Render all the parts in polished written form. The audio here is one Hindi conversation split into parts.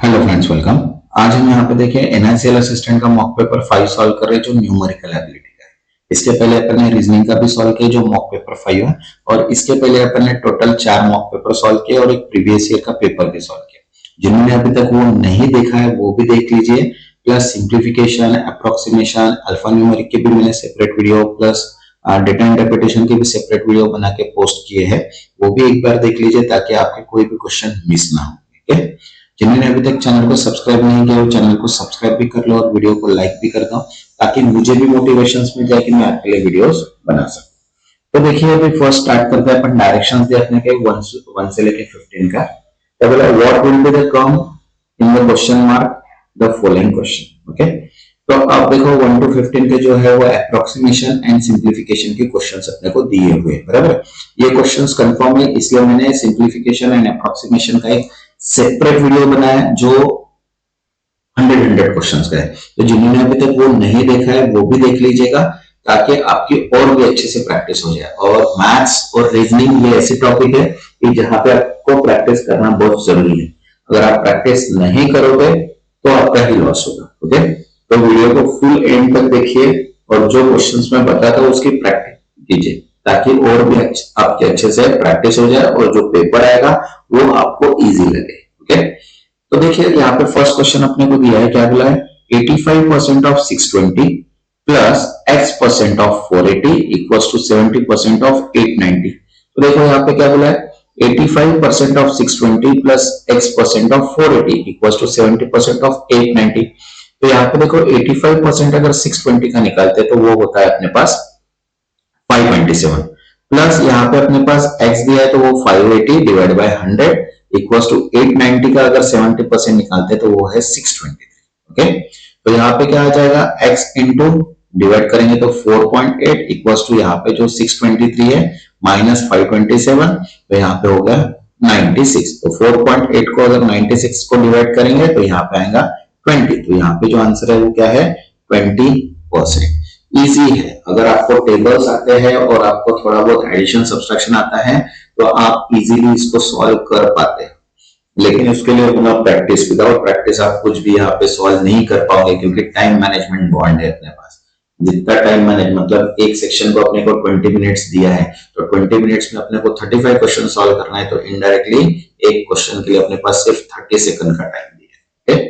Hello friends, welcome. आज हम यहाँ पे देखें एनआईसीएल असिस्टेंट का मॉक पेपर 5 सॉल्व कर रहे हैं जो न्यूमेरिकल एबिलिटी का है। इसके पहले अपन ने रीजनिंग का भी सॉल्व किया जो मॉक पेपर 5 है, और इसके पहले अपन ने टोटल 4 मॉक पेपर सॉल्व किए और एक प्रीवियस ईयर का पेपर भी सॉल्व किया। जिन्होंने अभी तक वो नहीं देखा है वो भी देख लीजिए, plus simplification, approximation, alpha numeric के भी मैंने separate video, plus data interpretation के भी सेपरेट वीडियो बना के पोस्ट किए हैं, वो भी एक बार देख लीजिए ताकि आपके कोई भी क्वेश्चन मिस ना हो। ठीक है, जिन्होंने अभी तक चैनल को सब्सक्राइब नहीं किया वो चैनल को सब्सक्राइब भी कर लो और वीडियो को लाइक भी कर दो ताकि मुझे भी मोटिवेशन मिल जाए कि मैं आपके लिए वीडियोस बना सकूं। तो देखिए, अभी फर्स्ट स्टार्ट करते हैं अपन डायरेक्शंस देखने के 1 से लेके 15 का। तो बोला what will be the term in the question mark the following question. Okay, तो अब देखो 1 to 15 के जो है वो अप्रोक्सीमेशन एंड सिंप्लीफिकेशन के क्वेश्चंस अपने को दिए हुए हैं, बराबर। ये क्वेश्चंस कंफर्म है, इसलिए मैंने सिंप्लीफिकेशन एंड अप्रोक्सीमेशन का एक सेपरेट वीडियो बनाया जो 100 क्वेश्चंस का है। तो जिन्होंने अभी तक वो नहीं देखा है वो भी देख लीजिएगा ताकि आपकी और भी अच्छे से प्रैक्टिस हो जाए। और मैथ्स और रीजनिंग ये ऐसी टॉपिक है कि जहां पे आपको प्रैक्टिस करना बहुत जरूरी है। अगर आप प्रैक्टिस नहीं करोगे तो आपका ही लॉस होगा। ओके, तो वीडियो को फुल एंड तक देखिए और जो क्वेश्चंस मैं बताता हूँ उसकी प्रैक्टिस कीजिए ताकि और भी आपके अच्छे से प्रैक्टिस हो जाए और जो पेपर आएगा वो आपको इजी लगे। ओके, तो देखिए यहाँ पे फर्स्ट क्वेश्चन अपने को दिया है, क्या बोला है 85% of 620 plus x% of 480 equals to 70% of 890। तो देखो यहाँ पे क्या बोला है 85% of 620 plus x% of 480 equals to 70% of 890। तो यहाँ पे देखो 85% अगर 620 का निकालते तो वो होता है अपने पास 527 प्लस यहाँ पे अपने पास x दिया है तो वो 580 डिवाइड बाय 100 इक्वल्स टू 890 का अगर 70% निकालते तो वो है 623। ओके, तो यहाँ पे क्या आ जाएगा x इंटू डिवाइड करेंगे तो 4.8 इक्वल्स टू यहाँ पे जो 623 है माइनस 527 तो यहाँ पे हो गया 96। तो 4.8 को अगर 96 को डिवाइड करेंगे तो यहाँ पे आएगा 20। तो यहाँ पे जो आंसर है वो क्या है 20%। इजी है, अगर आपको टेबल्स आते हैं और आपको थोड़ा बहुत एडिशन सब्सट्रैक्शन आता है तो आप इजीली इसको सॉल्व कर पाते हैं, लेकिन उसके लिए अपना प्रैक्टिस, विदाउट प्रैक्टिस आप कुछ भी यहाँ पे सॉल्व नहीं कर पाओगे क्योंकि टाइम मैनेजमेंट बॉन्ड है अपने पास। जितना टाइम मैनेज मतलब एक सेक्शन को अपने को 20 मिनट्स दिया है तो 20 मिनट्स में अपने को 35 क्वेश्चन सॉल्व करना है, तो इनडायरेक्टली एक क्वेश्चन के लिए अपने पास सिर्फ 30 सेकंड का टाइम दिया है।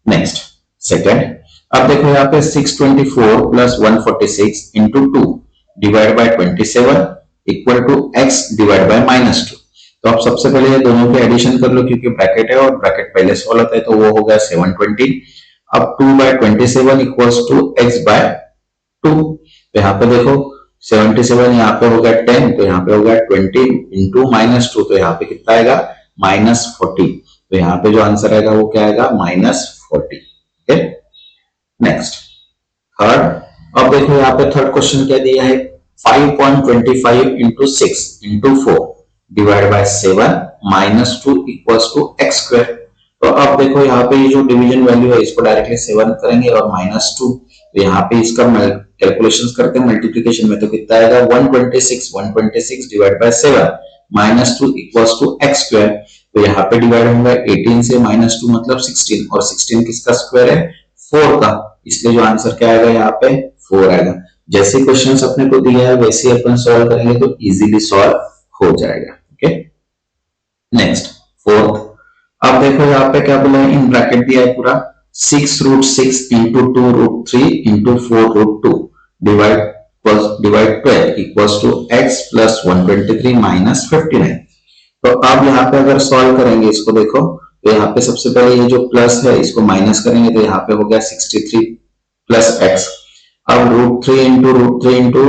नेक्स्ट सेकंड, अब देखो यहाँ पे 624 plus 146 into 2 divide by 27 equal to x divide by -2। तो आप सबसे पहले ये दोनों के एडिशन कर लो क्योंकि ब्रैकेट है और ब्रैकेट पहले सॉल्व होता है तो वो हो गया 720। अब 2 by 27 equals to x by 2। तो यहाँ पे देखो 77 यहाँ पे हो गया 10 तो यहाँ पे हो गया 20 इंटू -2 तो यहाँ पे कितना आएगा -40। तो यहाँ पे जो आंसर आएगा वो क्या आएगा -40। ओके, नेक्स्ट थर्ड, अब देखो यहाँ पे थर्ड क्वेश्चन क्या दिया है 5.25 into 6 into 4 divide by 7 -2 equals to x square. तो अब देखो यहाँ पे ये जो डिवीजन वैल्यू है इसको डायरेक्टली 7 करेंगे और -2 तो यहाँ पे इसका कैलकुलेशंस करते हैं मल्टीप्लिकेशन में तो कितना आएगा 126 divide by 7 -2 equals to x square. तो यहाँ पे डिवाइड होगा 18 से -2 मतलब 16 और 16 किसका स्क्वायर है 4 का, इसलिए जो आंसर क्या आएगा यहाँ पे 4 आएगा। जैसे क्वेश्चंस अपने को दिया है वैसे अपन सॉल्व करेंगे तो इजीली सॉल्व हो जाएगा। ओके, नेक्स्ट फोर्थ, अब देखो यहाँ पे क्या बोला है इन ब्रैकेट दिया है पूरा 6√6 into 2√3 into 4√2 divide 12 equals to x plus 123 minus 59। तो अब यहाँ पे अगर सॉल्व करेंगे इसको देखो तो यहाँ पे सबसे पहले ये जो प्लस है इसको माइनस करेंगे तो यहाँ पे हो गया 63 प्लस x। अब √3 इंटू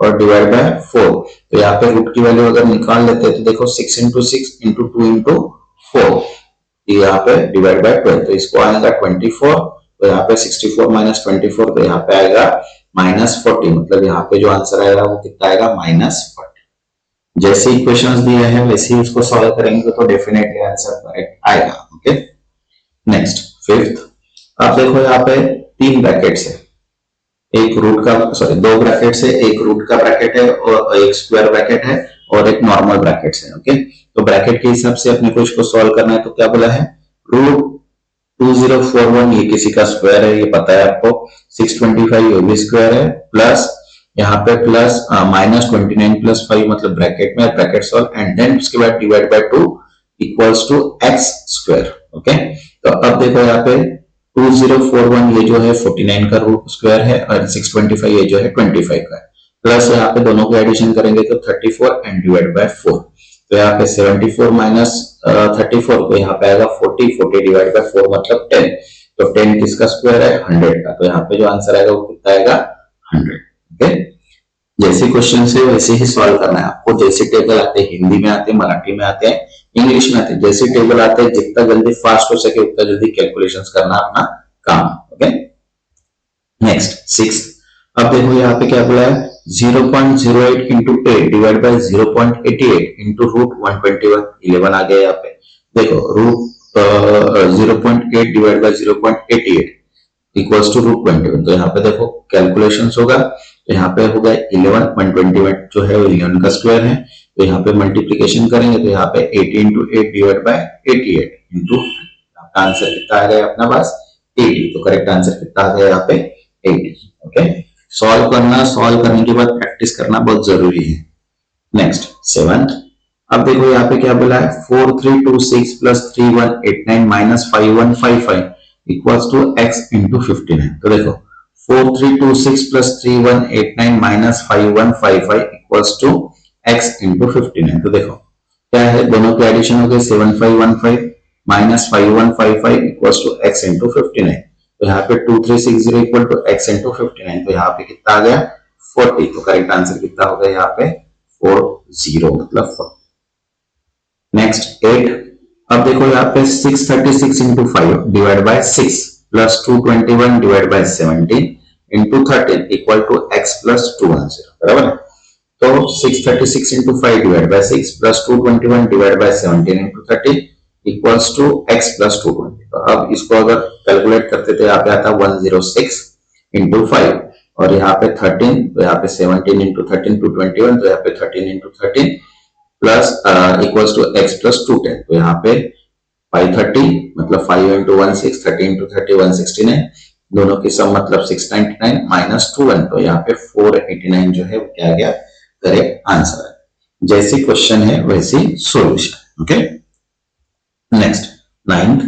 और डिवाइड बाय 4 तो यहाँ पे रूट की वैल्यू अगर निकाल लेते हैं तो देखो 6 इंटू 6 इंटू 2 इंटू 4 यहाँ पे डिवाइड बाय 12 तो इसको आएगा 24। तो यहाँ पे 64 माइनस 24 तो यहाँ पे आएगा -40 मतलब यहाँ पे जो आंसर आएगा वो कितना आएगा -40। जैसे इक्वेशंस दिए हैं वैसे ही उसको सॉल्व करेंगे तो डेफिनेटली आंसर करेक्ट आएगा। ओके, नेक्स्ट फिफ्थ, आप देखो यहाँ पे 3 ब्रैकेट्स है, एक रूट का दो ब्रैकेट्स है, एक रूट का ब्रैकेट है और एक स्क्वायर ब्रैकेट है और एक नॉर्मल ब्रैकेट्स है। ओके, तो ब्रैकेट के हिसाब से अपने को इसको सॉल्व करना है तो क्या बोला है रूट 2041 ये किसी का स्क्वायर है, ये पता है आपको। 625 ये भी स्क्वायर है, प्लस यहाँ पे प्लस -29 + 5 मतलब ब्रैकेट में, ब्रैकेट सॉल्व एंड देन उसके बाद divide by 2 equals to x square. Okay, तो अब देखो यहाँ पे 2041 ये जो है 49 का रूट स्क्वायर है और 625 ये जो है 25 का है, प्लस यहाँ पे दोनों को एडिशन करेंगे तो 34 एंड डिवाइड बाय 4। तो यहाँ पे 74 माइनस 34, तो यहाँ पे आएगा 40 डिवाइड बाय 4 मतलब 10। तो 10 किसका स्क्वायर है? 100 का। तो यहाँ पे जो आंसर आएगा वो कितना आएगा? 100। ओके, जैसे क्वेश्चन से वैसे ही सॉल्व करना है आपको। जैसे टेबल आते हैं हिंदी में आते हैं, मराठी में आते हैं, इंग्लिश में आते हैं, जैसे टेबल आते हैं जितना जल्दी फास्ट हो सके उतना जल्दी कैलकुलेशंस करना अपना काम। Okay, next 6। अब देखो यहाँ पे क्या बोला है, 0.08 into 8 divide by 0.88 into root 121। 11 आ गया यहाँ पे। देखो root 0.8 divide by 0.88 equals to root 21। तो यहाँ पे देखो कैलकुलेशंस होगा, तो यहाँ पे होगा 11, 121 जो है 11 का स्क्वायर है। तो यहाँ पे मल्टीप्लीकेशन करेंगे तो यहाँ पे 80 into 8 divide bye 88 into answer कितना आ गया अपना पास? 80। तो करेक्ट आंसर कितना आ गया यहाँ पे? 80। ओके, सॉल्व करना, सॉल्व करने के बाद प्रैक्टिस करना बहुत जरूरी है। नेक्स्ट 7। अब देखो यहाँ पे क्या बोला है, 4326 plus 3189 minus 5155 equals to x into 59। तो देखो 4326 plus 3189 minus 5155 equals to x into 59। तो देखो क्या है, दोनों के एडिशन हो गए 7515 minus 5155 equals to x into 59। तो यहाँ पे 2360 इक्वल टू x इंटू 59। तो यहाँ पे कितना आ गया? 40। तो करेक्ट आंसर कितना हो गया यहाँ पे? 40 मतलब 40। नेक्स्ट 8। अब देखो यहाँ पे 636 into 5 divide by 6 plus 221 divide by 17 into 13 equal to x plus 210। बराबर है। तो 636 into 5 divide by 6 plus 221 divide by 17 into 13 equals to x plus 220। तो अब इसको अगर कैलकुलेट करते थे यहाँ पे आता 106 इंटू 5 और यहाँ पे 13, तो यहाँ पे 17 इंटू 13 221, तो यहाँ पे 13 into 13 plus equals to x plus 210। तो यहाँ पे 530 मतलब 5 इंटू 1 6, 30 इंटू 30 169, दोनों की सम मतलब 699 माइनस 21। तो यहाँ पे 489 जो है वो क्या गया? करेक्ट आंसर है। जैसी क्वेश्चन है वैसी सॉल्यूशन। Okay, next 9।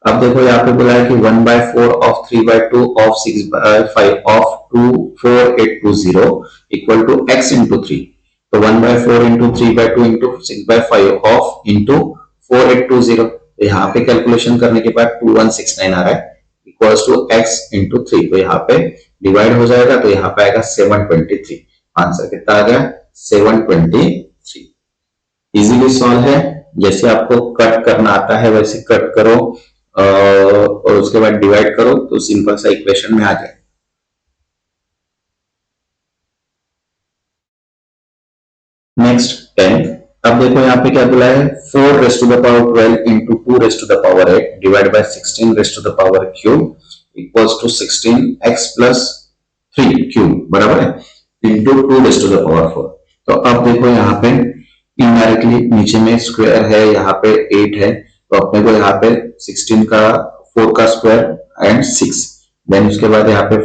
अब देखो यहाँ पे बोला है कि 1/4 of 3/2 of 6/5 of 24820 equal to x into 3। तो 1/4 इंटू 3/2 इंटू 6/5 ऑफ इंटू 4820। तो यहाँ पे कैलकुलेशन करने के बाद 2169 आ रहा है इक्वल्स टू x इंटू 3। तो यहाँ पे डिवाइड हो जाएगा तो यहाँ पे आएगा 723। आंसर कितना आ गया? 723। इजीली सॉल्व है। जैसे आपको कट करना आता है वैसे कट करो और उसके बाद डिवाइड करो तो सिंपल सा इक्वेशन में आ जाए। नेक्स्ट 10। अब देखो यहाँ पे क्या बोला है, 4 raised to the power 12 into 2 raised to the power 8 divide by 16 raised to the power cube equals to 16x plus 3 cube बराबर है into 2 raised to the power 4। तो अब देखो यहाँ पे इनडायरेक्टली नीचे में स्क्वायर है, यहाँ पे 8 है, तो अपने को यहाँ पे 16 का 4 का स्क्वायर एंड 6, देन उसके बाद यहाँ पे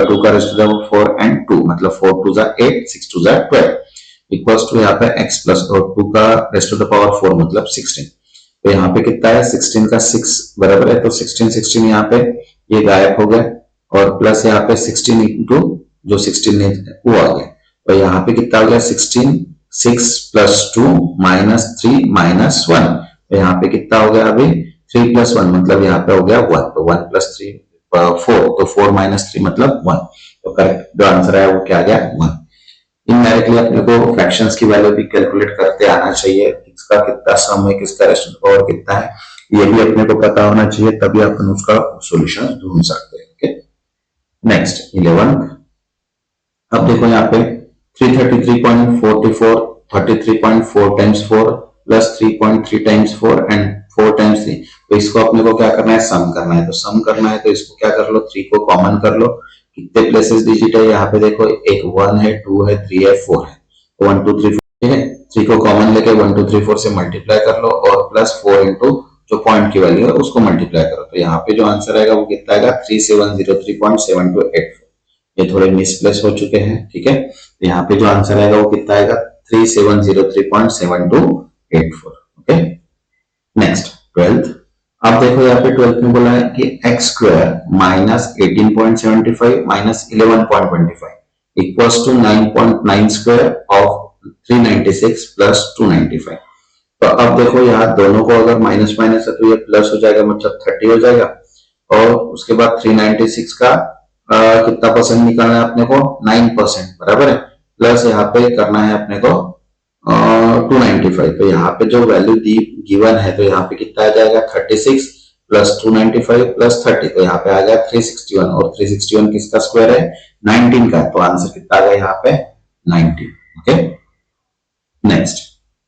2 का रेस्ट टू द 4 एंड 2 मतलब 4 2 जा 8 6 2 जा 12 इक्वल्स टू यहाँ पे x प्लस और 2 का रेस्ट टू द पावर 4 मतलब 16। तो यहाँ पे कितना है 16 का 6 बराबर है, तो 16 यहाँ पे ये गायब हो गया और प्लस यहाँ पे 16 इंटू जो 16 है वो आ गया। तो यहाँ पे कितना हो गया 16 6 प्लस 2 माइनस 3 माइनस 1। तो यहाँ पे कितना हो गया अभी 3 प्लस 1 मतलब यहाँ पे हो गया 1। तो 1 प्लस 3 4, तो 4 माइनस 3 मतलब 1। तो करेक्ट जो आंसर है वो क्या आ गया 1। इनडायरेक्टली अपने को फ्रैक्शंस की वैल्यू भी कैलकुलेट करते आना चाहिए, किसका कितना सम है, किसका रेस्ट पावर कितना है, ये भी अपने को पता होना चाहिए, तभी अपन उसका सॉल्यूशन ढूंढ सकते हैं। Okay, next 11। अब देखो यहाँ पे 333.44 33.4 times 4 plus 3.3 times 4 and 4 times 3। तो इसको अपने को क्या करना है, सम करना है। तो सम करना है तो इसको क्या कर लो, 3 को कॉमन कर लो। कितने प्लेसेस डिजिट है यहाँ पे देखो, एक 1 है 2 है 3 है 4 है, तो 1 2 3 4 ठीक है। 3 को कॉमन लेके 1 2 3 4 से मल्टीप्लाई कर लो और प्लस 4 इंटू जो पॉइंट की वैल्यू है उसको मल्टीप्लाई करो। तो यहाँ पे जो आंसर आएगा वो कितना आएगा 3703.7284। ये थोड़े मिसप्लेस हो चुके हैं, ठीक है। तो यहाँ पे जो आंसर आएगा वो कितना आएगा 3703.7284। Okay, next 12th। अब देखो यहाँ पे 12th में बोला है कि x square minus 18.75 minus 11.25 equals to 9.9 square of 396 plus 295। तो अब देखो यहाँ दोनों को अगर माइनस माइनस है तो ये प्लस हो जाएगा, मतलब 30 हो जाएगा। और उसके बाद 396 का कितना परसेंट निकालना है अपने को 9%, बराबर है। प्लस यहाँ पे करना है अपने को 295। तो यहाँ पे जो वैल्यू दी गिवन है तो यहाँ पे कितना आ जाएगा 36 प्लस 295 प्लस 30, तो यहाँ पे आ गया 361। और 361 किसका स्क्वायर है 19 का, तो आंसर कितना आ गया यहाँ पे 90। Okay, next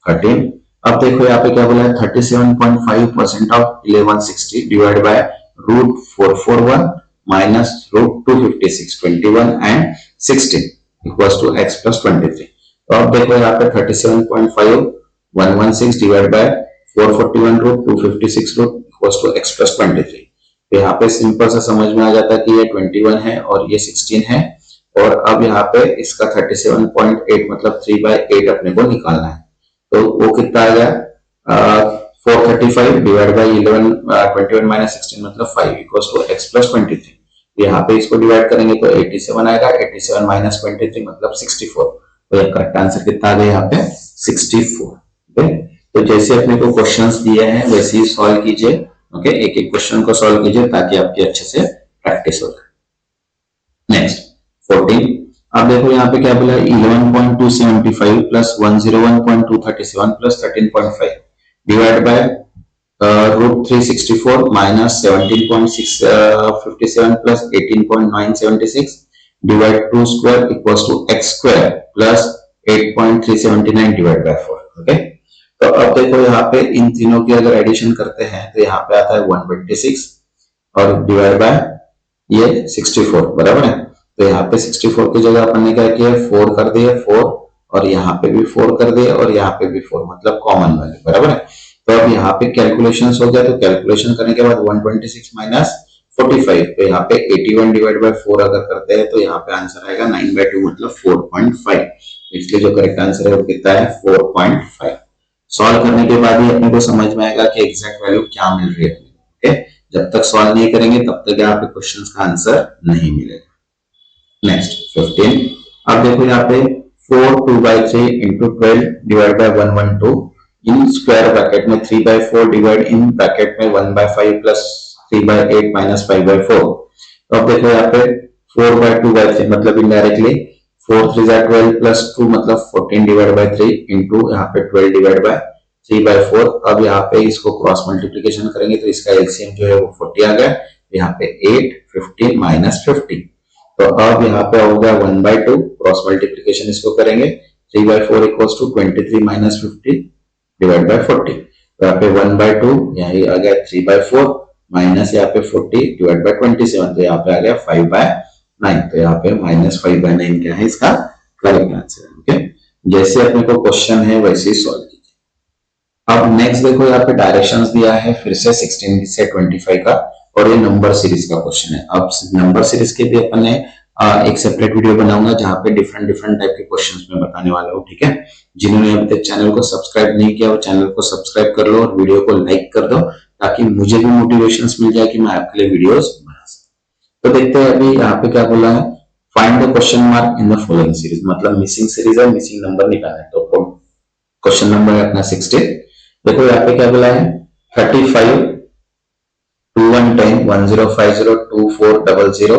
13। अब देखो यहाँ पे क्या बोला है 37.5% of 1160 divide by root 441 minus root 256 21 and 16 equals to x plus 23। तो अब देखो यहाँ पे 37.5 116 divide by 441 root 256 root equals to x plus 23। तो यहाँ पे सिंपल सा समझ में आ जाता है कि ये 21 है और ये 16 है। और अब यहाँ पे इसका 37.8 मतलब 3/8 अपने को निकालना है। तो वो कितना आ गया 435 डिवाइड बाय 11 21 माइनस 16 मतलब 5 इक्वल्स टू एक्स प्लस 23। यहाँ पे इसको डिवाइड करेंगे तो 87 आएगा, 87 माइनस 23 मतलब 64। तो ये करेक्ट आंसर कितना आ गया यहाँ पे 64। ओके, तो जैसे अपने को क्वेश्चंस दिए हैं वैसे ही सॉल्व कीजिए। ओके, एक एक क्वेश्चन को सॉल्व कीजिए ताकि आपकी अच्छे से प्रैक्टिस हो जाए। नेक्स्ट 14। अब देखो यहाँ पे क्या बोला है 11.275 plus 101.237 plus 13.5 divide by root 364 minus 17.657 plus 18.976 divide 2 square equals to x square plus 8.379 divide by 4। Okay, तो अब देखो यहाँ पे इन तीनों की अगर एडिशन करते हैं तो यहाँ पे आता है 126 और डिवाइड बाय ये 64, बराबर है। तो यहाँ पे 64 की जगह अपन ने क्या किया 4 कर दिया 4 और यहाँ पे भी 4 कर दिया और यहाँ पे भी 4 मतलब कॉमन वैल्यू, बराबर है। तो अब यहाँ पे कैलकुलेशंस हो गया, तो कैलकुलेशन करने के बाद 126 माइनस 45, तो यहाँ पे 81 डिवाइड बाय 4 अगर करते हैं तो यहाँ पे आंसर आएगा 9/2 मतलब 4.5। इसलिए जो करेक्ट आंसर है वो कितना है 4.5। सॉल्व करने के बाद ही अपने को समझ में आएगा कि एग्जैक्ट वैल्यू क्या मिल रही है। ओके, जब तक सॉल्व नहीं करेंगे तब तक यहाँ पे क्वेश्चंस का आंसर नहीं मिलेगा। नेक्स्ट 15। अब देखो यहाँ पे 4 2/3 into 12 divide by 112 in square bracket में 3/4 डिवाइड इन ब्रैकेट में 1/5 प्लस 3/8 माइनस 5/4। तो अब देखो यहाँ पे 4/2/3 मतलब इनडायरेक्टली 4 3 12 प्लस 2 मतलब 14 डिवाइड बाय 3 इंटू यहाँ पे 12 डिवाइड बाय 3/4। अब यहाँ पे इसको क्रॉस मल्टीप्लीकेशन करेंगे तो इसका एलसीएम जो है वो 40 आ गया। यहाँ पे 8 15 माइनस 50। तो अब यहाँ पे हो गया 1/2 क्रॉस मल्टीप्लीकेशन इसको करेंगे 3/4 equals to 23 minus 50 divide by 40। तो यहाँ पे 1/2 यहाँ आ गया 3/4 माइनस यहाँ पे 40 डिवाइड बाय 27, तो यहाँ पे आ गया 5/9। तो यहाँ पे माइनस 5/9 क्या है इसका करेक्ट आंसर। ओके, जैसे अपने को क्वेश्चन है वैसे ही सॉल्व कीजिए। अब नेक्स्ट देखो यहाँ पे डायरेक्शंस दिया है फिर से 16 से 25 का और ये नंबर सीरीज का क्वेश्चन है। अब नंबर सीरीज के भी अपन ने एक सेपरेट वीडियो बनाऊंगा जहां पे डिफरेंट डिफरेंट टाइप के क्वेश्चंस में बताने वाला हूँ, ठीक है। जिन्होंने अभी तक चैनल को सब्सक्राइब नहीं किया वो चैनल को सब्सक्राइब कर लो और वीडियो को लाइक कर दो ताकि मुझे भी मोटिवेशन मिल जाए कि मैं आपके लिए वीडियोस बना सकूं। तो देखते हैं अभी यहाँ पे क्या बोला है find the question mark in the following series, मतलब मिसिंग सीरीज है, मिसिंग नंबर निकालना है। तो क्वेश्चन नंबर है अपना 16। देखो यहाँ पे क्या बोला है 35 2110 1050 2400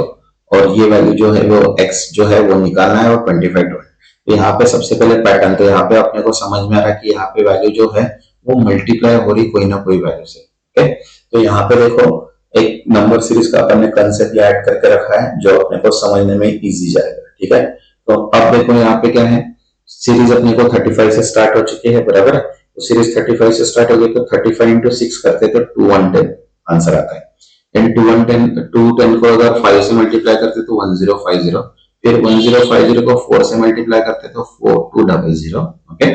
और ये वैल्यू जो है वो x जो है वो निकालना है और 25 तो यहाँ पे सबसे पहले पैटर्न, तो यहाँ पे अपने को समझ में आ रहा है कि यहाँ पे वैल्यू जो है वो मल्टीप्लाई हो रही कोई ना कोई वैल्यू से। ओके, तो यहाँ पे देखो एक नंबर सीरीज का अपन ने कंसेप्ट ऐड करके रखा है जो अपने को समझने में इजी जाएगा, ठीक है। तो अब देखो यहाँ पे क्या है सीरीज अपने को 35 से स्टार्ट हो चुकी है, बराबर है। तो सीरीज 35 से स्टार्ट हो गई तो 35 into 6 करते तो 2110 आंसर आता है। एंड 210 को अगर 5 से मल्टीप्लाई करते तो 1050, फिर 1050 को 4 से मल्टीप्लाई करते तो 4200। ओके,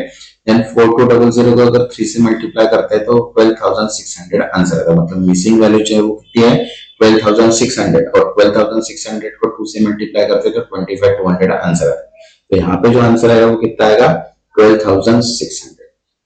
देन 4200 को अगर 3 से मल्टीप्लाई करते हैं तो 12,600 आंसर आएगा। मतलब मिसिंग वैल्यू जो है वो कितनी है 12,600, और 12,600 को 2 से मल्टीप्लाई करते हैं तो 25,200 आंसर आएगा। तो यहाँ पे जो आंसर आएगा वो कितना आएगा 12,600।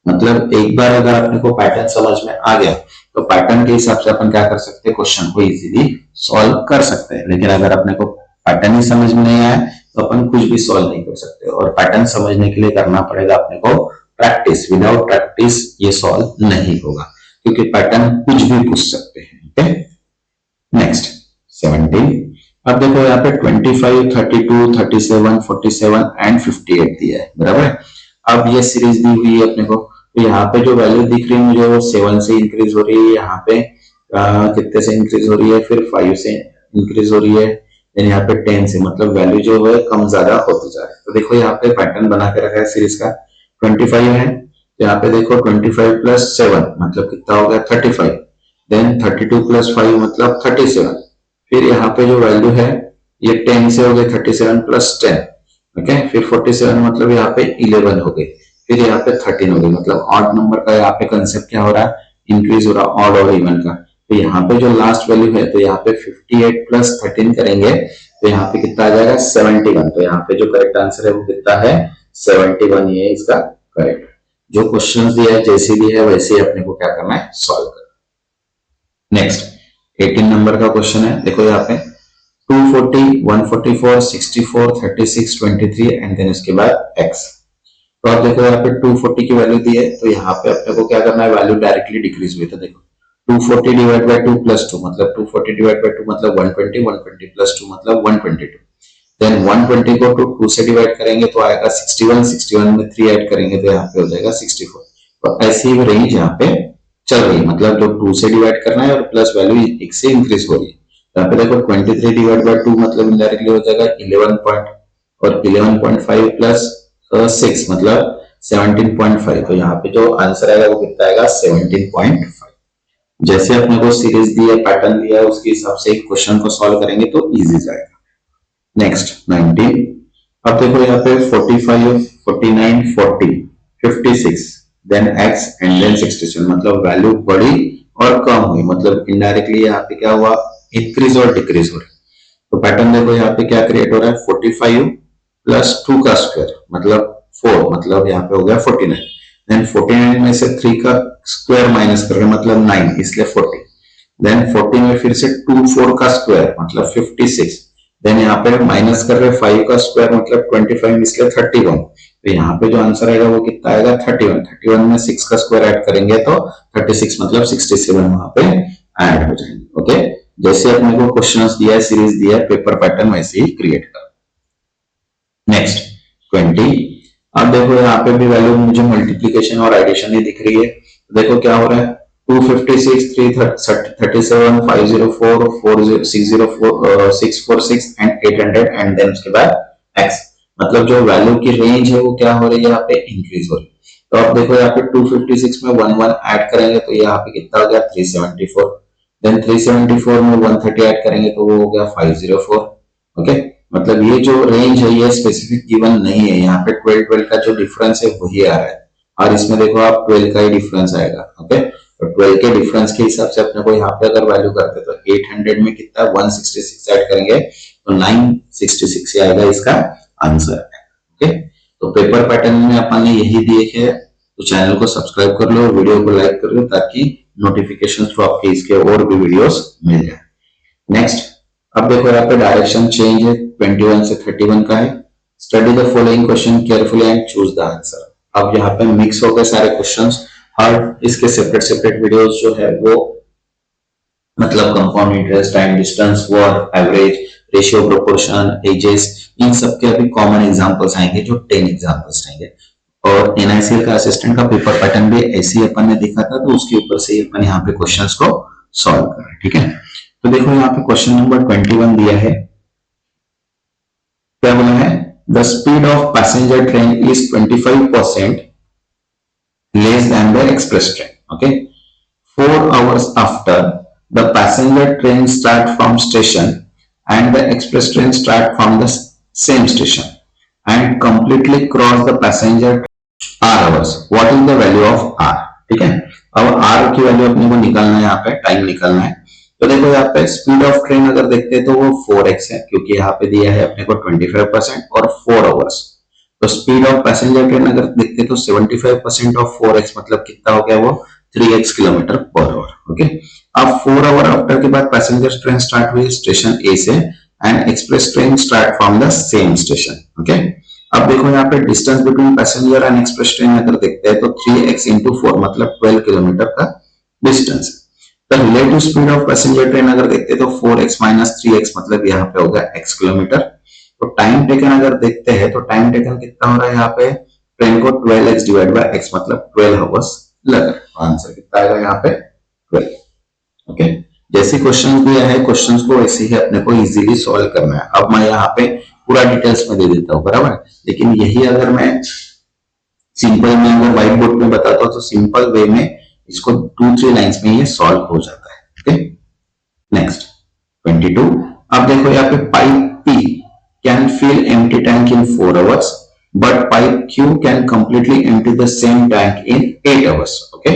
मतलब एक बार अगर अपने को पैटर्न समझ में आ गया तो पैटर्न के हिसाब से अपन क्या कर सकते हैं, क्वेश्चन को इजीली सॉल्व कर सकते हैं। लेकिन अगर अपने को पैटर्न ही समझ में नहीं आया तो अपन कुछ भी सॉल्व नहीं कर सकते, और पैटर्न समझने के लिए करना पड़ेगा अपने को प्रैक्टिस। विदाउट प्रैक्टिस ये सॉल्व नहीं होगा, क्योंकि पैटर्न कुछ भी पूछ सकते हैं। Okay, next 17। अब देखो यहाँ पे 25, 32, 37, 47 एंड 58 दिया है, बराबर है। अब ये सीरीज दी हुई है अपने को, तो यहाँ पे जो वैल्यू दिख रही है मुझे वो 7 से इंक्रीज हो रही है, यहाँ पे कितने से इंक्रीज हो रही है, फिर 5 से इंक्रीज हो रही है, देन यहाँ पे 10 से, मतलब वैल्यू जो है कम ज्यादा होती जा रही है। तो देखो यहाँ पे पैटर्न बना के रखा है सीरीज का। 25 है, तो यहाँ पे देखो 25 प्लस 7 मतलब कितना हो गया 35, देन 32 प्लस 5 मतलब 37, फिर यहाँ पे जो वैल्यू है ये 10 से हो गई 37 प्लस 10, ओके, फिर 47 मतलब यहाँ पे 11 हो गई, फिर यहाँ पे 13 हो गई। मतलब ऑड नंबर का यहाँ पे कंसेप्ट क्या हो रहा है, इंक्रीज हो रहा है ऑड और इवन का। तो यहाँ पे जो लास्ट वैल्यू है तो यहाँ पे 58 प्लस 13 करेंगे तो यहाँ पे कितना आ जाएगा 71। तो यहाँ पे जो करेक्ट आंसर है वो कितना है 71, ये इसका करेक्ट। जो क्वेश्चन दिया है जैसे भी है वैसे ही अपने को क्या करना है, सॉल्व करना। नेक्स्ट 18 नंबर का क्वेश्चन है, देखो यहाँ पे 240, 144, 64, 36, 23 एंड देन इसके बाद x। तो आप देखो यहाँ पे 240 की वैल्यू दी है, तो यहाँ पे अपने को क्या करना है, वैल्यू डायरेक्टली डिक्रीज हुई। तो देखो 240 डिवाइड बाय 2 प्लस 2 मतलब 240 डिवाइड बाय 2 मतलब 120, 120 प्लस 2 मतलब 122। देन 120 को 2 से डिवाइड करेंगे तो आएगा 61, 61 में 3 ऐड करेंगे तो यहाँ पे हो जाएगा 64। तो ऐसी ही रेंज यहाँ पे चल रही है, मतलब जो 2 से डिवाइड करना है और प्लस वैल्यू 1 से इंक्रीज हो रही है। यहाँ पे देखो 23 डिवाइड बाय 2 मतलब इनडायरेक्टली हो जाएगा 11 पॉइंट, और 11.5 प्लस 6 मतलब 17.5। तो यहाँ पे जो आंसर आएगा वो कितना आएगा 17.5। जैसे अपने को सीरीज दी है, पैटर्न दिया है, उसके हिसाब से क्वेश्चन को सॉल्व करेंगे तो इजी जाएगा। नेक्स्ट 19। अब देखो यहाँ पे 45, 49, 40, 56, देन x एंड देन 67, मतलब वैल्यू बढ़ी और कम हुई, मतलब इनडायरेक्टली यहाँ पे क्या हुआ, इंक्रीज और डिक्रीज हो रही। तो पैटर्न देखो यहाँ पे क्या क्रिएट हो रहा है, 45 प्लस 2 का स्क्वायर मतलब 4, मतलब यहाँ पे हो गया 49, देन 49 में से 3 का स्क्वायर माइनस कर रहे मतलब 9 इसलिए 40, देन 40 में फिर से 2 4 का स्क्वायर मतलब 56, देन यहाँ पे माइनस कर रहे 5 का स्क्वायर मतलब 25 इसलिए 31। तो यहाँ पे जो आंसर आएगा वो कितना आएगा 31, 31 में 6 का स्क्वायर ऐड करेंगे तो 36 मतलब 67 वहां पे ऐड हो जाएंगे। ओके, जैसे अपने को क्वेश्चंस दिया है, सीरीज दिया है, पेपर पैटर्न वैसे ही क्रिएट कर। नेक्स्ट 20। अब देखो यहाँ पे भी वैल्यू मुझे मल्टीप्लीकेशन और एडिशन ही दिख रही है। देखो क्या हो रहा है, 256, 337, 504, 604, 646 एंड 800 एंड देन उसके बाद x, मतलब जो वैल्यू की रेंज है वो क्या हो रही है, यहाँ पे इंक्रीज हो रही है। तो आप देखो यहाँ पे 256 में 11 ऐड करेंगे तो यहाँ पे कितना हो गया 374, देन 374 में 130 ऐड करेंगे तो वो हो गया 504। ओके, मतलब ये जो रेंज है ये स्पेसिफिक गिवन नहीं है, यहाँ पे 12 का जो डिफरेंस है वही आ रहा है, और इसमें देखो आप 12 का ही डिफरेंस आएगा। ओके, तो 12 के डिफरेंस के हिसाब से अपने को यहाँ पे अगर वैल्यू करते तो 800 में कितना 166 ऐड करेंगे तो 966 आएगा इसका आंसर। ओके, तो पेपर पैटर्न में अपन ने यही दिए है, तो चैनल को सब्सक्राइब कर लो, वीडियो को लाइक कर लो ताकि नोटिफिकेशन थ्रू आपके इसके और भी वीडियोस मिल जाए। नेक्स्ट, अब देखो यहाँ पे डायरेक्शन चेंज है, 21 से 31 का है। Study the following question carefully and choose the answer. अब यहाँ पे मिक्स हो गए सारे क्वेश्चंस, और इसके सेपरेट सेपरेट वीडियोस जो है वो मतलब compound interest, time, distance, work, average, ratio, proportion, ages, इन सब के अभी कॉमन एग्जांपल्स आएंगे जो 10 एग्जांपल्स आएंगे। और एनआईसीएल का असिस्टेंट का पेपर पैटर्न भी ऐसे ही अपन ने देखा था, तो उसके ऊपर से अपन यहाँ पे क्वेश्चंस को सॉल्व कर रहे हैं। ठीक है, तो देखो यहाँ पे क्वेश्चन नंबर 21 दिया है, क्या बोला है, the speed of passenger train is 25% less than the express train. Okay, 4 hours after the passenger train start from station and the express train start from the same station and completely cross the passenger r hours, what is the value of r. ठीक है, अब आर की वैल्यू अपने को निकालना है, यहाँ पे टाइम निकालना है। तो देखो यहाँ पे स्पीड ऑफ ट्रेन अगर देखते हैं तो वो 4x है, क्योंकि यहाँ पे दिया है अपने को 25% और 4 आवर्स। तो स्पीड ऑफ पैसेंजर ट्रेन अगर देखते हैं तो 75% ऑफ 4x मतलब कितना हो गया, वो 3x किलोमीटर पर आवर। ओके, अब 4 आवर आफ्टर के बाद पैसेंजर ट्रेन स्टार्ट हुई स्टेशन ए से, and express train start from the same station. Okay, अब देखो यहाँ पे distance between passenger and express train अगर देखते हैं तो 3x इंटू 4 मतलब 12 किलोमीटर का distance. The relative speed of passenger train अगर देखते हैं तो 4x माइनस 3x मतलब यहाँ पे होगा x किलोमीटर। तो टाइम टेकन अगर देखते हैं तो टाइम टेकन कितना हो रहा है यहाँ पे, ट्रेन को 12x डिवाइड बाय x मतलब 12 आवर्स लग रहा है। आंसर कितना आएगा यहाँ पे 12। ओके, जैसे क्वेश्चन दिया है क्वेश्चंस को ऐसे ही अपने को इजीली सॉल्व करना है। अब मैं यहाँ पे पूरा डिटेल्स में दे देता हूँ, बराबर, लेकिन यही अगर मैं सिंपल में अगर व्हाइट बोर्ड में बताता हूँ तो सिंपल वे में इसको 2-3 लाइंस में ये सॉल्व हो जाता है। Okay, next 22। अब देखो यहाँ पे pipe P can fill empty tank in 4 hours but pipe Q can completely empty the same tank in 8 hours. Okay,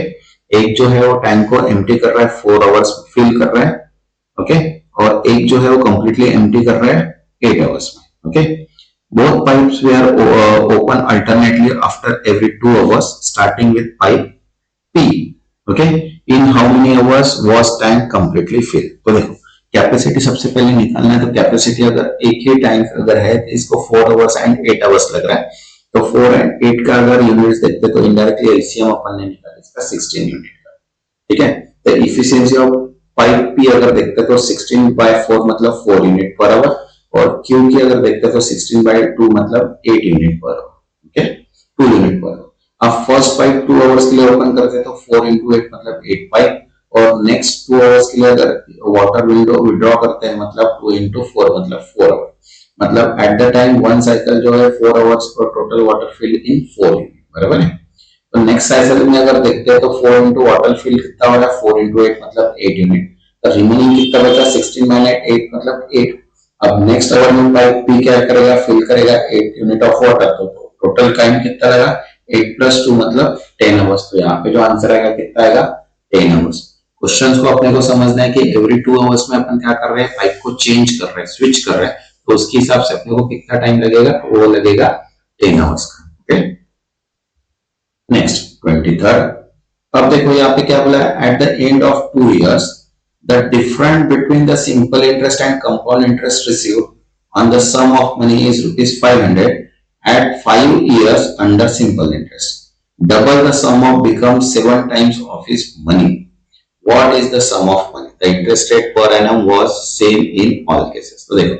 एक जो है वो टैंक को एम्प्टी कर रहा है 4 आवर्स फिल कर रहा है। ओके, और एक जो है वो कंप्लीटली एम्प्टी कर रहा है 8 आवर्स में। Okay, both pipes were open alternately after every 2 hours starting with pipe P. Okay, in how many hours was tank completely filled? तो देखो कैपेसिटी सबसे पहले निकालना है। तो कैपेसिटी अगर एक ही टैंक अगर है तो इसको 4 आवर्स एंड 8 आवर्स लग रहा है, तो 4 एंड 8 का अगर यूनिट्स देखते तो इनडायरेक्टली एलसीएम अपन ने निकाला इसका 16 यूनिट का। ठीक है, तो इफिशियंसी ऑफ पाइप P अगर देखते तो 16/4 मतलब 4 यूनिट पर आवर, और Q की अगर देखते तो 16/2 मतलब 8 यूनिट पर hour. Okay, 2 unit per hour. अब फर्स्ट पाइप 2 आवर्स के लिए ओपन करते तो 4 into 8 मतलब 8 पाइप, और नेक्स्ट 2 आवर्स के लिए अगर वाटर विंडो विड्रॉ करते हैं मतलब 2 into 4 मतलब 4 आवर, मतलब at the time one cycle जो है 4 आवर्स पर total water fill in 4 unit, बराबर है। तो नेक्स्ट साइकिल में अगर देखते हैं तो 4 into वाटर फिल कितना हो रहा है 4 into 8 मतलब 8 यूनिट, तो रिमेनिंग कितना बचा 16/8 मतलब 8। अब नेक्स्ट आवर में पाइप P क्या करेगा, फिल करेगा 8 यूनिट ऑफ वाटर, तो टोटल टाइम कितना लगा 8 + 2 मतलब 10 आवर्स। तो यहाँ पे जो आंसर आएगा कितना आएगा 10 आवर्स। क्वेश्चंस को अपने को समझना है कि एवरी 2 आवर्स में अपन क्या कर रहे हैं, पाइप को चेंज कर रहे हैं, स्विच कर रहे हैं, तो उसके हिसाब से अपने को कितना टाइम लगेगा, वो लगेगा 10 आवर्स का। Okay, next 23rd। अब देखो यहाँ पे क्या बोला है, eight the end of 2 years the difference between the simple interest and compound interest received on the sum of money is ₹500 at 5 years under simple interest. Double the sum of becomes 7 times of his money. What is the sum of money? The interest rate per annum was same in all cases. तो देखो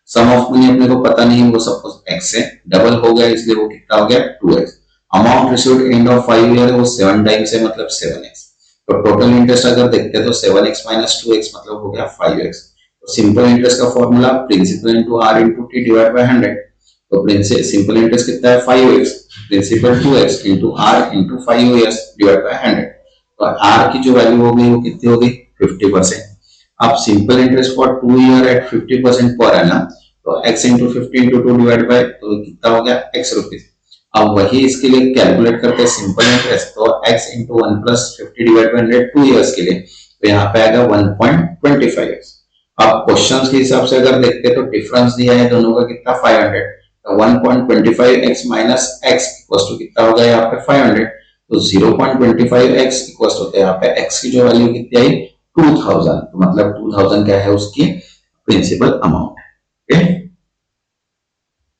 सम ऑफ मनी अपने को पता नहीं, वो सपोज x है, डबल हो गया इसलिए वो कितना हो गया 2x। Amount received and of 5 year है वो 7 टाइम्स है मतलब 7x। तो टोटल इंटरेस्ट अगर देखते हैं तो 7x माइनस 2x मतलब हो गया 5x। तो सिंपल इंटरेस्ट का formula principal into R into T divide by 100। तो सिंपल इंटरेस्ट कितना है 5x, principal 2x into R into 5x divide by 100। तो आर की जो वैल्यू होगी वो कितनी होगी 50%। अब simple interest for 2 year at 50% per annum, तो x into 50 into 2 divide by, तो कितना हो गया x रुपीज। अब वही इसके लिए कैलकुलेट करते हैं सिंपल इंटरेस्ट, तो x into 1 + 50 divide by 100 2 years के लिए, तो यहाँ पे आएगा 1.25x। अब क्वेश्चंस के हिसाब से अगर देखते हैं तो डिफरेंस दिया है दोनों का कितना 500, तो 1.25x minus x equals to कितना होगा यहाँ पे 500, तो 0.25x इक्वल्स होता है यहाँ पे x की जो वैल्यू कितनी आई 2000, तो मतलब 2000 क्या है उसकी प्रिंसिपल अमाउंट। Okay,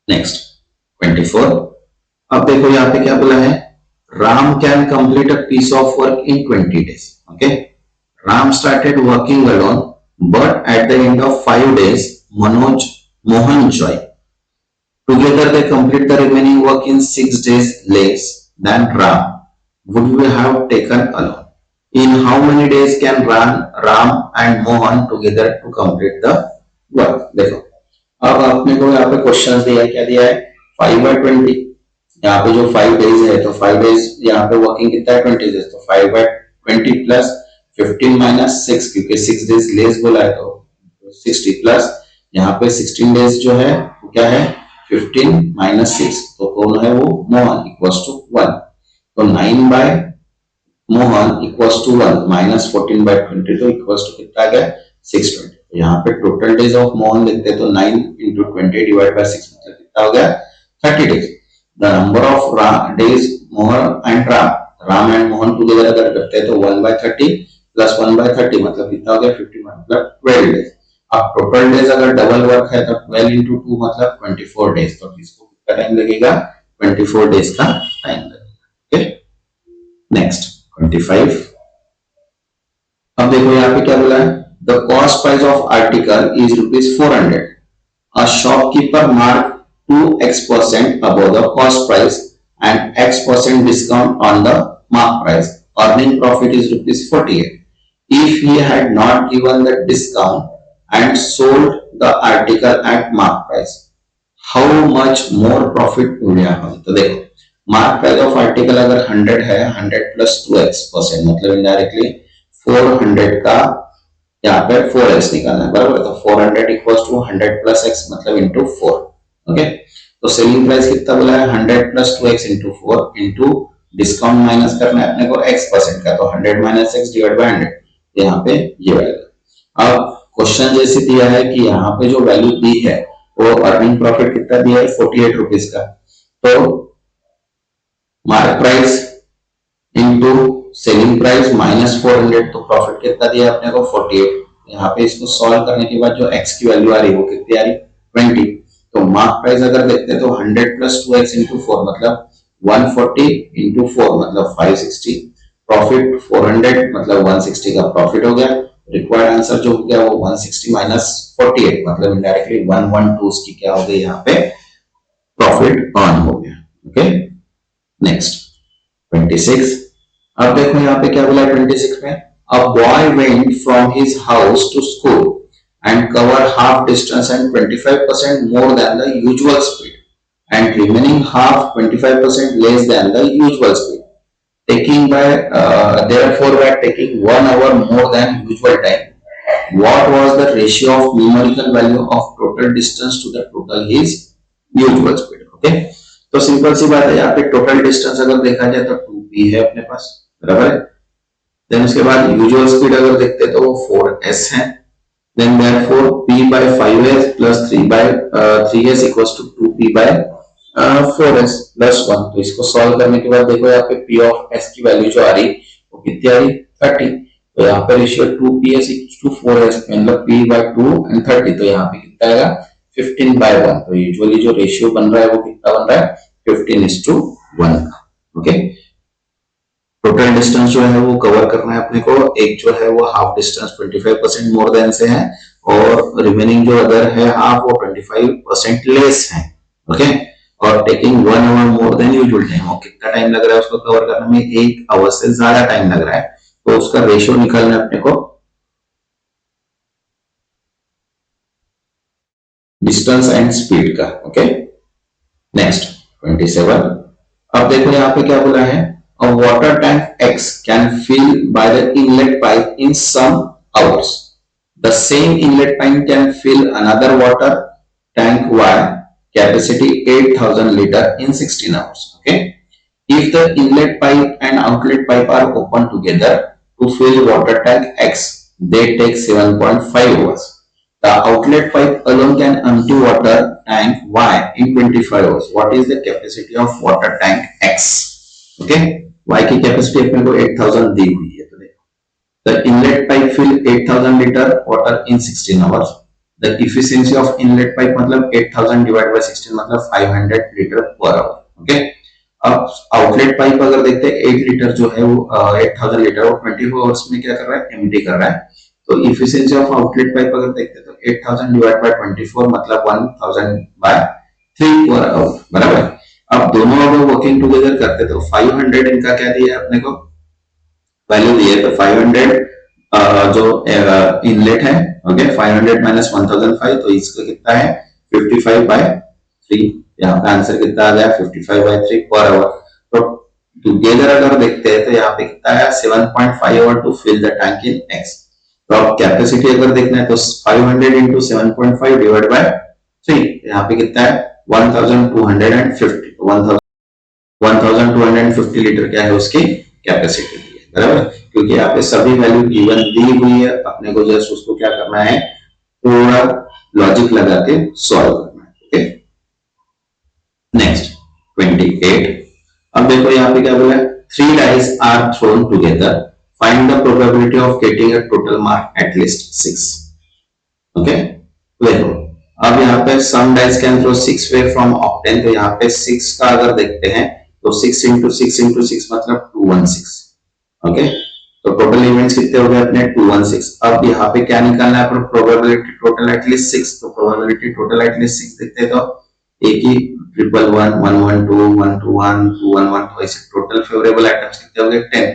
next 24। अब देखो यहाँ पे क्या बोला है, Ram can complete a piece of work in 20 days. Okay, Ram started working alone but at the end of 5 days Mohan join together they complete the remaining work in 6 days less than Ram. Would you have taken alone? In how many days can Ram and Mohan together to complete the work? देखो अब अपने को यहाँ पे क्वेश्चन दिया है, क्या दिया है 5/20, यहाँ पे जो 5 डेज है तो 5 डेज यहाँ पे वर्किंग कितना है 20 डेज, तो 5/20 प्लस 15 माइनस 6, क्योंकि 6 डेज लेस बोला है तो 60 प्लस यहाँ पे 16 डेज जो है वो क्या है 15 माइनस 6, तो कौन है वो मोहन इक्वल्स टू 1। तो 9 by Mohan equals to 1 minus 14 by 20 तो इक्वल्स टू कितना आ गया 620। तो यहाँ पे टोटल डेज ऑफ मोहन लिखते हैं तो 9 इंटू 20 डिवाइड बाय 6 मतलब कितना हो गया 30 days. The number of days Mohan and Ram and Mohan together अगर करते हैं तो 1 बाय 30 प्लस 1 बाय 30 मतलब कितना हो गया 50 मतलब 12 डेज। अब टोटल डेज अगर डबल वर्क है तो 12 इंटू 2 मतलब 24 डेज। तो इसको कितना टाइम लगेगा 24 डेज का टाइम लगेगा। Okay next 25। अब देखो यहाँ पे क्या बोला है the cost price of article is ₹400। A shopkeeper mark 2x% above the cost price and x% discount on the mark price. Earning profit is ₹48. If he had not given the discount and sold the article at mark price, how much more profit would he have? तो देखो मार्क प्राइस ऑफ आर्टिकल अगर 100 है 100 प्लस 2x% मतलब इनडायरेक्टली 400 का यहाँ पे 4x निकालना है बराबर। तो 400 इक्वल्स टू 100 प्लस x मतलब इंटू 4। ओके तो सेलिंग प्राइस कितना बोला है 100 plus 2x into 4 into discount minus करना है अपने को x% का तो 100 माइनस x डिवाइड बाय 100 यहाँ पे ये वैल्यू। अब क्वेश्चन जैसे दिया है कि यहाँ पे जो वैल्यू दी है वो अर्निंग प्रॉफिट कितना दिया है 48 रुपीज का। तो mark price into selling price minus 400 तो प्रॉफिट कितना दिया अपने को 48। यहाँ पे इसको सॉल्व करने के बाद जो x की वैल्यू आ रही है वो कितनी आ रही 20। तो मार्क प्राइस अगर देखते हैं तो 100 प्लस 2x इंटू 4 मतलब 140 इंटू 4 मतलब 560। प्रॉफिट 400 मतलब 160 का प्रॉफिट हो गया। रिक्वायर्ड आंसर जो हो गया वो 160 माइनस 48 मतलब इनडायरेक्टली 112 उसकी क्या हो गई यहाँ पे प्रॉफिट अर्न हो गया। Okay next 26। अब देखो यहाँ पे क्या बोला 26 में a boy went from his house to school and cover half distance and 25% more than the usual speed and remaining half 25% less than the usual speed taking by therefore by taking 1 hour more than usual time what was the ratio of numerical value of total distance to the total his usual speed। Okay तो सिंपल सी बात है यहाँ पे टोटल डिस्टेंस अगर देखा जाए तो 2p है अपने पास बराबर है। देन उसके बाद यूजुअल स्पीड अगर देखते हैं तो वो 4s है। Then therefore p by 5s plus 3 by 3s equals to 2p by 4s plus 1। तो इसको सॉल्व करने के बाद देखो यहाँ पे p of s की वैल्यू जो आ रही वो कितनी आ रही 30। तो यहाँ पे ratio 2ps equals to 4s मतलब p by 2 and 30 तो यहाँ पे कितना आएगा 15 by 1। तो यूजुअली जो रेशियो बन रहा है वो कितना बन रहा है 15:1 का। ओके टोटल डिस्टेंस जो है वो कवर करना है अपने को। एक जो है वो हाफ डिस्टेंस 25% मोर देन से है और रिमेनिंग जो अदर है हाफ वो 25% लेस है। ओके और taking 1 hour more than usual time और कितना टाइम लग रहा है उसको कवर करने में 1 आवर से ज्यादा टाइम लग रहा है। तो उसका रेशियो निकालना है अपने को डिस्टेंस एंड स्पीड का। Okay next 27। अब देखो यहाँ पे क्या बोला है a water tank X can fill by the inlet pipe in some hours. The same inlet pipe can fill another water tank Y capacity 8,000 liter in 16 hours. Okay. If the inlet pipe and outlet pipe are open together to fill water tank X, they take 7.5 hours. The outlet pipe alone can empty water tank Y in 25 hours. What is the capacity of water tank X? Okay. Y की कैपेसिटी अपने को 8000 दी हुई है। तो देखो the inlet pipe fill 8000 litre water in 16 hours. The efficiency of inlet pipe मतलब 8000 डिवाइड बाय 16 मतलब 500 लीटर पर आवर। ओके अब आउटलेट पाइप अगर देखते हैं 8 लीटर जो है वो 8000 लीटर वो 24 आवर्स में क्या कर रहा है एम्प्टी कर रहा है। तो इफिशियंसी ऑफ आउटलेट पाइप अगर देखते हैं तो 8000 डिवाइड बाय 24 मतलब 1000 बाय 3 पर आवर बराबर। अब दोनों अगर वर्किंग टुगेदर करते तो 500 इनका क्या दिया है अपने को वैल्यू दी है। तो 500 जो इनलेट है ओके 500 माइनस 1005 तो इसका कितना है 55 बाय 3। यहाँ पे आंसर कितना आ गया 55 बाय 3 पर आवर। तो टुगेदर अगर देखते हैं तो यहाँ पे कितना है 7.5 hour to fill the tank in X. तो अब कैपेसिटी अगर देखना है तो 500 इंटू 7.5 डिवाइड बाय 3 यहाँ पे कितना है 1250 1000 1250 लीटर क्या है उसकी कैपेसिटी दी है, बराबर। क्योंकि यहाँ पे सभी वैल्यू गिवन दी हुई है, अपने को जस्ट उसको क्या करना है, थोड़ा लॉजिक लगा के सॉल्व करना है। Okay, next 28। अब देखो यहाँ पे क्या बोला है, 3 dice are thrown together, find the probability of getting a total mark at least 6। Okay, देखो अब यहाँ पे some dice can throw 6 way from octane, तो यहाँ पे 6 का अगर देखते हैं तो 6 इंटू 6 इंटू 6 मतलब 216। ओके, तो टोटल इवेंट्स कितने हो गए अपने 216। अब यहाँ पे क्या निकालना है, प्रोबेबिलिटी टोटल एटलीस्ट 6, तो प्रोबेबिलिटी टोटल एटलीस्ट 6 देखते हैं तो एक ही 111 112 121 211, तो ऐसे टोटल फेवरेबल आइटम्स कितने हो गए 10,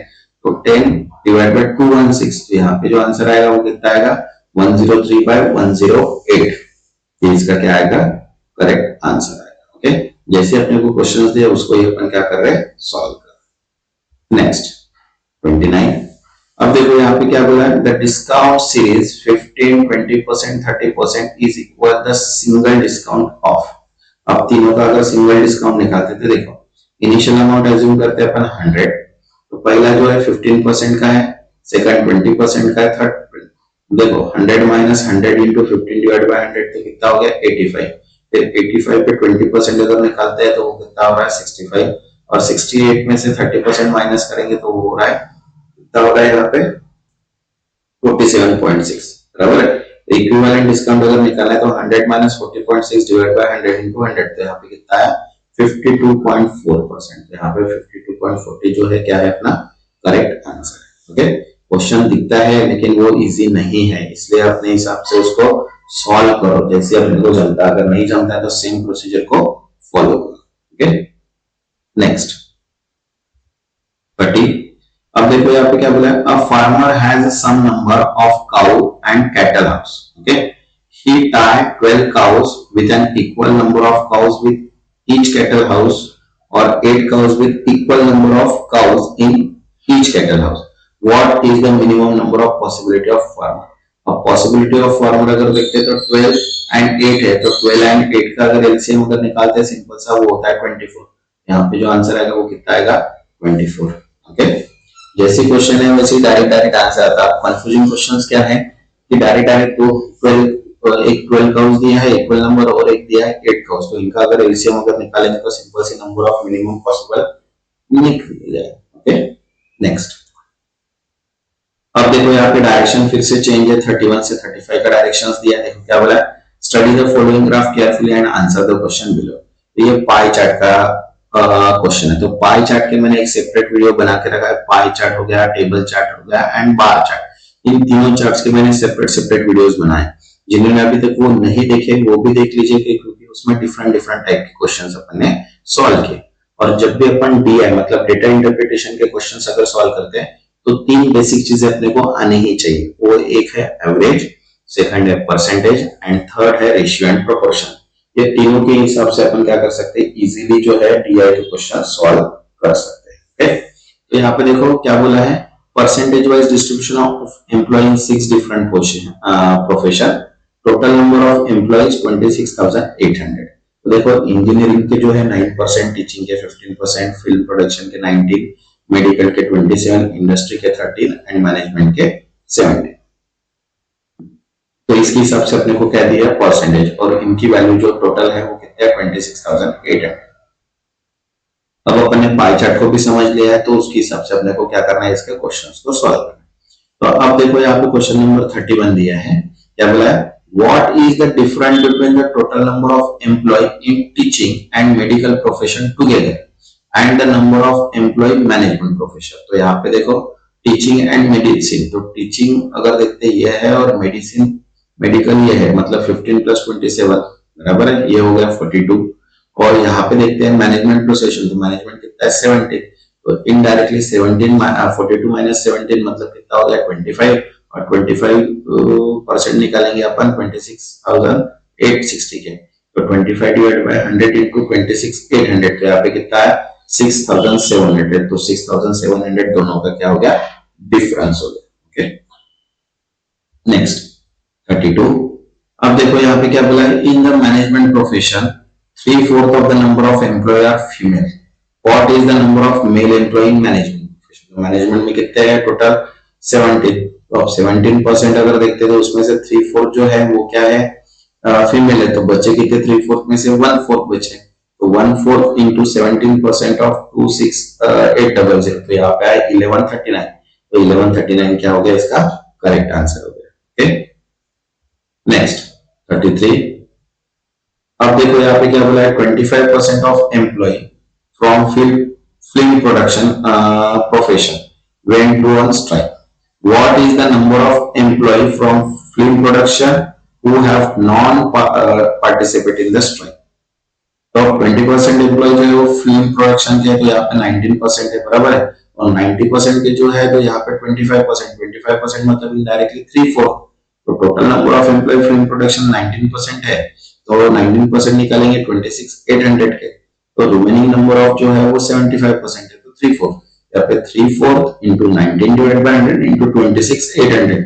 तो 10 डिवाइड बाय 216, तो यहाँ पे जो आंसर आएगा वो कितना आएगा 103/108। ये इसका क्या आएगा, करेक्ट आंसर आएगा। ओके, जैसे अपने को क्वेश्चंस दिए उसको ये अपन क्या कर रहे हैं, सॉल्व कर रहे हैं। नेक्स्ट 29। अब देखो यहाँ पे क्या बोला है, the discount series 15 20% 30% is equal the single discount of. अब तीनों का अगर सिंगल डिस्काउंट निकालते थे, देखो इनिशियल अमाउंट एज्यूम करते हैं अपन 100, तो पहला जो है 15% का है, सेकंड 20% का है, थर्ड देखो 100 माइनस 100 इंटू 15 डिवाइड बाय 100 तो कितना हो गया 85। फिर 85 पे 20% अगर निकालते हैं तो वो कितना हो रहा है 65, और 68 में से 30% माइनस करेंगे तो वो हो रहा है कितना हो रहा है यहाँ पे 47.6, बराबर है। इक्विवेलेंट डिस्काउंट अगर निकालना है तो 100 माइनस 40.6 डिवाइड बाय 100 इंटू 100, तो यहाँ पे कितना है 52.4%। यहाँ पे 52.40 जो है क्या है अपना करेक्ट आंसर है। ओके, क्वेश्चन दिखता है लेकिन वो इजी नहीं है, इसलिए अपने हिसाब से उसको सॉल्व करो जैसे अपने को जमता है, अगर नहीं जमता है तो सेम प्रोसीजर को फॉलो करो। Okay, next 30। अब देखो यहाँ पे क्या बोला है, a farmer has some number of cow and cattle house. Okay, he tied 12 cows with an equal number of cows with each cattle house or 8 cows with equal number of cows in each cattle house. What is the minimum number of possibility of farmer? अब possibility of farmer अगर देखते हैं तो 12 and 8 है, तो 12 and 8 का अगर एलसीएम अगर निकालते हैं सिंपल सा वो होता है 24। यहाँ पे जो आंसर आएगा वो कितना आएगा 24। ओके, जैसी क्वेश्चन है वैसे डायरेक्ट आंसर आता है। कंफ्यूजिंग क्वेश्चंस क्या है कि डायरेक्ट तो 12 एक 12 काउस दिया है इक्वल नंबर और एक दिया है 8 काउस, तो इनका अगर एलसीएम अगर निकालेंगे तो simple see number of minimum possible निकल जाएगा। Okay, next. अब देखो यहाँ पे डायरेक्शन फिर से चेंज है, 31 से 35 का डायरेक्शंस दिया है। देखो क्या बोला है, study the following graph carefully and answer the question below. तो ये पाई चार्ट का क्वेश्चन है, तो पाई चार्ट के मैंने एक सेपरेट वीडियो बना के रखा है। पाई चार्ट हो गया, टेबल चार्ट हो गया एंड बार चार्ट, इन तीनों चार्ट्स के मैंने सेपरेट वीडियोस बनाए। जिन्होंने अभी तक वो नहीं देखे वो भी देख लीजिए, क्योंकि उसमें डिफरेंट टाइप के क्वेश्चन अपन ने सॉल्व किए। और जब भी अपन डीआई मतलब डेटा इंटरप्रिटेशन के क्वेश्चन अगर सॉल्व करते हैं तो 3 बेसिक चीजें अपने को आनी ही चाहिए। वो एक है एवरेज, सेकंड है परसेंटेज एंड थर्ड है रेशियो एंड प्रोपोर्शन। ये तीनों के हिसाब से अपन क्या कर सकते हैं, इजीली जो है डीआई के क्वेश्चन सॉल्व कर सकते हैं। तो यहाँ पे देखो क्या बोला है, percentage wise distribution of employ in 6 different profession, total number of employees 26,800। तो देखो इंजीनियरिंग के जो है 9%, टीचिंग के 15%, फिल्म प्रोडक्शन के 19, मेडिकल के 27, इंडस्ट्री के 13 एंड मैनेजमेंट के 17। तो इसके हिसाब से अपने को क्या दिया परसेंटेज, और इनकी वैल्यू जो टोटल है वो कितने 26,800। अब अपन ने पाई चार्ट को भी समझ लिया है, तो उसके हिसाब से अपने को क्या करना है, इसके क्वेश्चंस को सॉल्व करना है। तो अब देखो यहाँ पे क्वेश्चन नंबर 31 दिया है, क्या बोला है, what is the difference between the total number of employ in teaching and medical profession together and the number of employ management profession. तो यहाँ पे देखो टीचिंग एंड मेडिसिन, तो टीचिंग अगर देखते ये है और मेडिसिन मेडिकल ये है, मतलब 15 + 27 बराबर है, ये हो गया 42। और यहाँ पे देखते हैं मैनेजमेंट प्रोफेशन, तो मैनेजमेंट कितना है 70, तो इनडायरेक्टली 42 माइनस 17 मतलब कितना हो गया 25, और 25% निकालेंगे अपन 26,860 के, तो 25 डिवाइड बाय 100 इंटू 26,800, तो यहाँ पे कितना है 6,700, तो 6,700 दोनों का क्या हो गया डिफरेंस हो गया। Okay, next 32। अब देखो यहाँ पे क्या बोला है, in the management profession 3/4 of the number of employ are female. What is the number of male employ in management, management में कितने हैं टोटल 17, तो अब 17% अगर देखते तो उसमें से 3/4 जो है वो क्या है फीमेल है, तो बच्चे कितने 3/4 में से 1/4 बचे, तो 1/4 इंटू 17% ऑफ 26,800, तो यहाँ पे आए 1139, तो 1139 क्या हो गया इसका करेक्ट आंसर हो गया। ओके नेक्स्ट 33, अब देखो यहाँ पे क्या बोला है 25% of employ from film production profession went to on strike. What is the number of employee from film production who have non participate in the strike? तो 20% एम्प्लॉय जो है वो फिल्म प्रोडक्शन के है, तो यहाँ पे 19% है, बराबर है, और 90% के जो है तो यहाँ पे 25% मतलब इनडायरेक्टली 3/4, तो total number of employ film production 19% है, तो 19% निकालेंगे 26,800 के, तो रिमेनिंग नंबर ऑफ जो है वो 75% है, तो 3/4, यहाँ पे 3/4 इंटू 19 डिवाइड बाय 100 इंटू 26,800,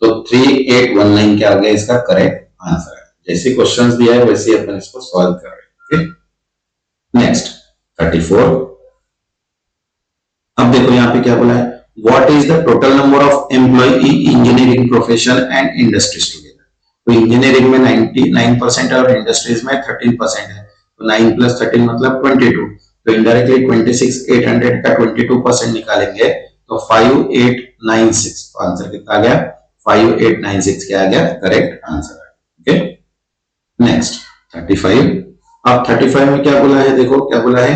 तो 3819 क्या आ गया इसका करेक्ट आंसर है। जैसे क्वेश्चंस दिया है वैसे अपन इसको सॉल्व कर रहे हैं। नेक्स्ट 34, अब देखो यहाँ पे क्या बोला है what is the total number of employ in engineering profession and industries together, तो इंजीनियरिंग में 99% और इंडस्ट्रीज में 13% है, तो 9 + 13 मतलब 22, तो इनडायरेक्टली 26,800 का 22% निकालेंगे तो 5896, तो आंसर कितना आ गया 5896 क्या आ गया करेक्ट आंसर है। ओके नेक्स्ट 35, अब 35 में क्या बोला है देखो क्या बोला है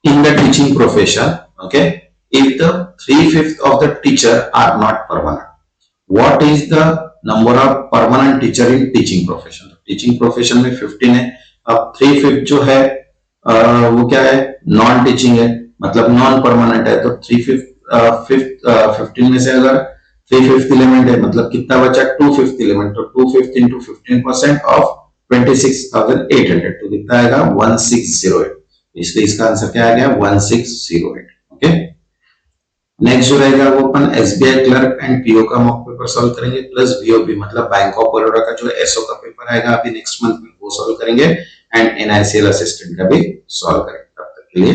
in the teaching profession, okay, if the 3/5 of the teacher are not permanent, what is the number of permanent teacher in teaching profession, teaching profession में 15 है, अब 3/5 जो है वो क्या है नॉन टीचिंग है, मतलब नॉन परमानेंट है, तो 15 में से अगर 3/5 एलिमेंट है मतलब कितना बचा 2/5 एलिमेंट, तो 2/5 इंटू 15% ऑफ 26,800, तो कितना आएगा 1608, इसलिए इसका आंसर क्या आ गया 1608। ओके नेक्स्ट जो रहेगा वो अपन एसबीआई क्लर्क एंड पीओ का मॉक पेपर सॉल्व करेंगे, प्लस बीओपी मतलब बैंक ऑफ बड़ौदा का जो एसओ का पेपर आएगा अभी नेक्स्ट मंथ में वो सॉल्व करेंगे, एंड एनआईसीएल असिस्टेंट का भी सॉल्व करेंगे। तब तक के लिए